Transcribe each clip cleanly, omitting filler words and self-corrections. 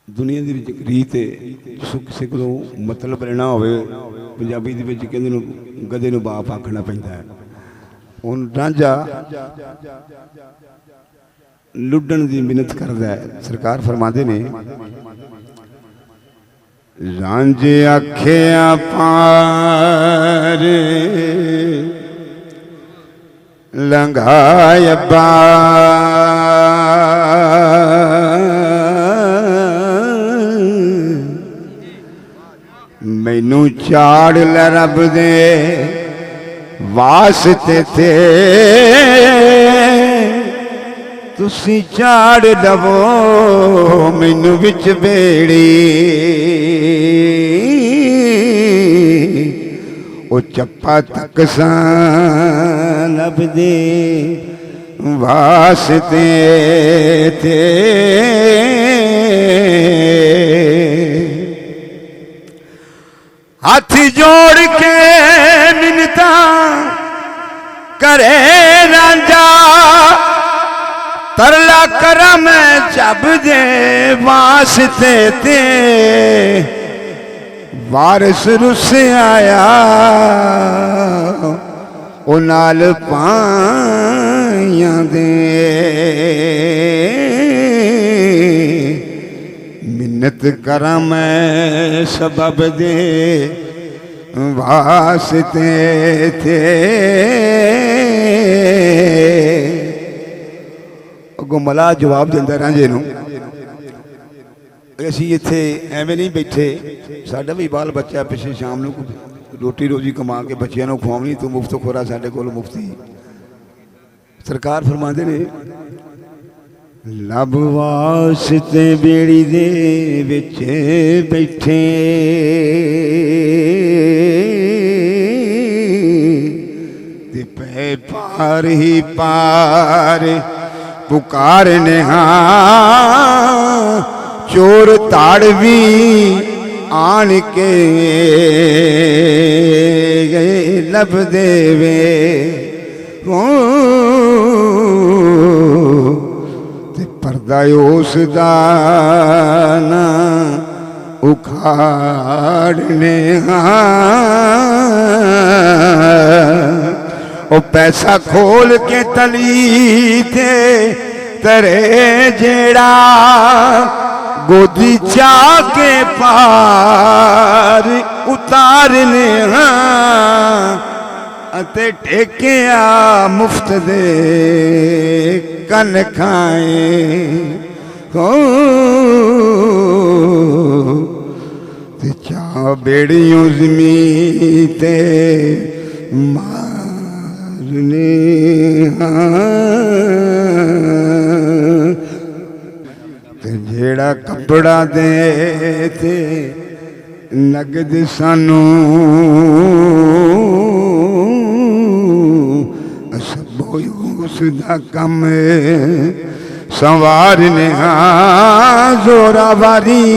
दुनिया की एक रीत है जिसको किसी को मतलब लेना हो पंजाबी कहते गधे नूं बाप आखना पैंदा है। हुण रांझा लुढ़ण की मिन्नत करदा है। सरकार फरमाते ने रांझे आखिया पार लंघाया मैनू चाड़ लै रब दे वास्ते थे तुसी चाड़ लवो मैनू विच बेड़ी ओ चप्पा तक सा लब दे वास्ते थे हाथ जोड़ के मिन्नता करे रांझा तरला करा मैं जब दे वास्ते ते वारिस रुस आया ओ नाल पाइयां दे मिन्नत करा मैं सबब दे वास्ते थे अगों मला जवाब देंदा रांझे नूं असीं इत्थे एवें नहीं बैठे साडा भी बाल बच्चा पिछे शाम नूं रोटी रोजी कमा के बच्चों नूं खुआवनी तू मुफ्त खोरा साडे कोल मुफ्ती। सरकार फरमांदे ने लब वास्ते बेड़ी दे विच बैठे ते पै पार ही पार पुकारने हाँ चोर ताड़वी आन के गए लब देवे पर्दा उस दाना उखाड़ने ओ पैसा खोल के तली थे तरे जेड़ा गोदी जाके पार उतारने अते टेकिया मुफ्त दे कन खाए हो ते चा बेड़ियों ज़मीते मारने ते जेड़ा कपड़ा दे थे नगद सानू उसदा कम संवारने जोरावारी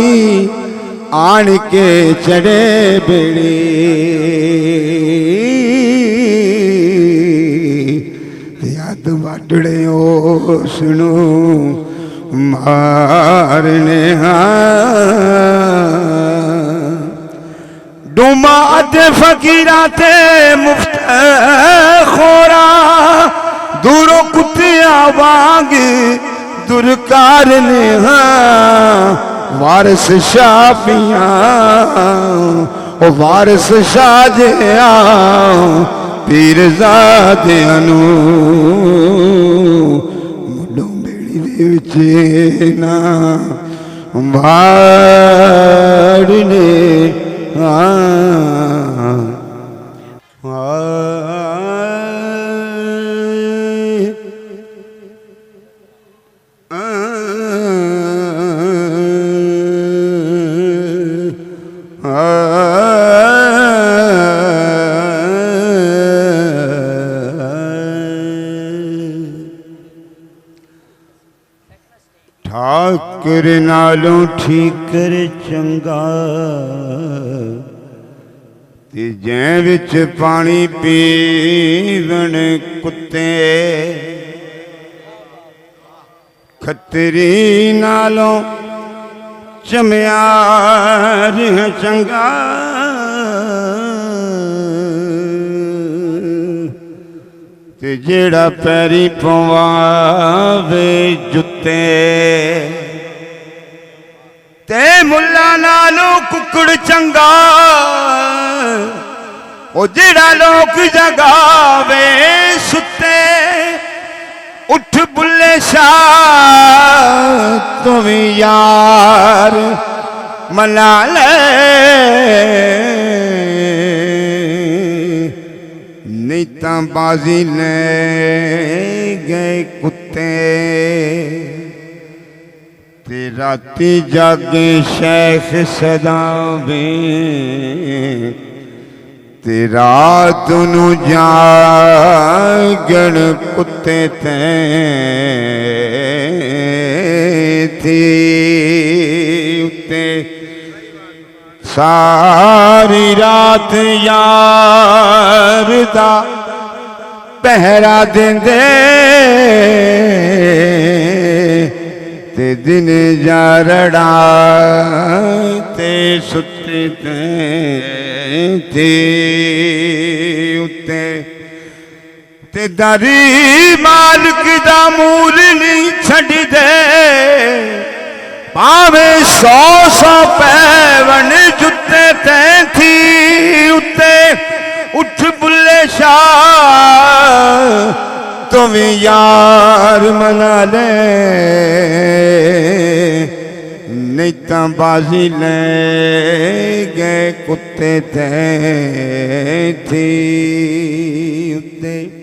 आन के चढ़े बेड़े याद वाटड़े उसनू मारने डूमा अदे फकीरा ते मुफ्त खोरा दूरों कुत्तिया वांग दुरकारने वारिस शाफिया ओ वारिस शाहजिया पीरजादे अनु मुडों बेड़ी दे विच ना वाड़ने ठाकुर नालों ठीकर चंगा ते जै विच पानी पीवन कुत्ते खतरी नालों ਚਮਿਆਰ ਚੰਗਾ ਤੇ ਜਿਹੜਾ ਪੈਰੀ ਪਵਾਵੇ ਜੁੱਤੇ ਤੇ ਮੁੱਲਾ ਨਾਲੋਂ ਕੁੱਕੜ ਚੰਗਾ ਉਹ ਜਿਹੜਾ ਲੋਕ ਜਗਾਵੇ ਸੁੱਤੇ ਉੱਠ ਬੁੱਲੇ ਸ਼ਾਹ ਤੂੰ ਵੀ ਯਾਰ ਮਨਾ ਲੈ ਨਹੀਂ ਤਾਂ ਬਾਜ਼ੀ ਲੈ ਗਏ ਕੁੱਤੇ ਤੇ ਰਾਤੀ ਜਾਗੇ ਸ਼ੈਖ ਸਦਾਵੇ ਤੇ ਰਾਤ ਨੂੰ ਜਾਗਣ ਕੁੱਤੇ ਤੇ ਉੱਤੇ ਸਾਰੀ ਰਾਤ ਯਾਰ ਦਾ ਪਹਿਰਾ ਦਿੰਦੇ ਤੇ ਦਿਨ ਜਾਰੜਾ ਤੇ ਸੁੱਤੇ ਤੇ ਉੱਤੇ ਤੇ ਦਰੀ ਮਾਲਕ ਦਾ ਮੂਲ ਨਹੀਂ ਛੱਡਦੇ ਭਾਵੇਂ 100 ਪੈਵਣ ਜੁੱਤੇ ਤੈਥੀ ਉੱਤੇ ਉੱਠ ਬੁੱਲੇ ਸ਼ਾਹ ਤੂੰ ਵੀ ਯਾਰ ਮਨਾ ਲੈ ਨਹੀਂ ਤਾਂ ਬਾਜ਼ੀ ਲੈ ਗਏ ਕੁੱਤੇ ਤੇ ਉੱਤੇ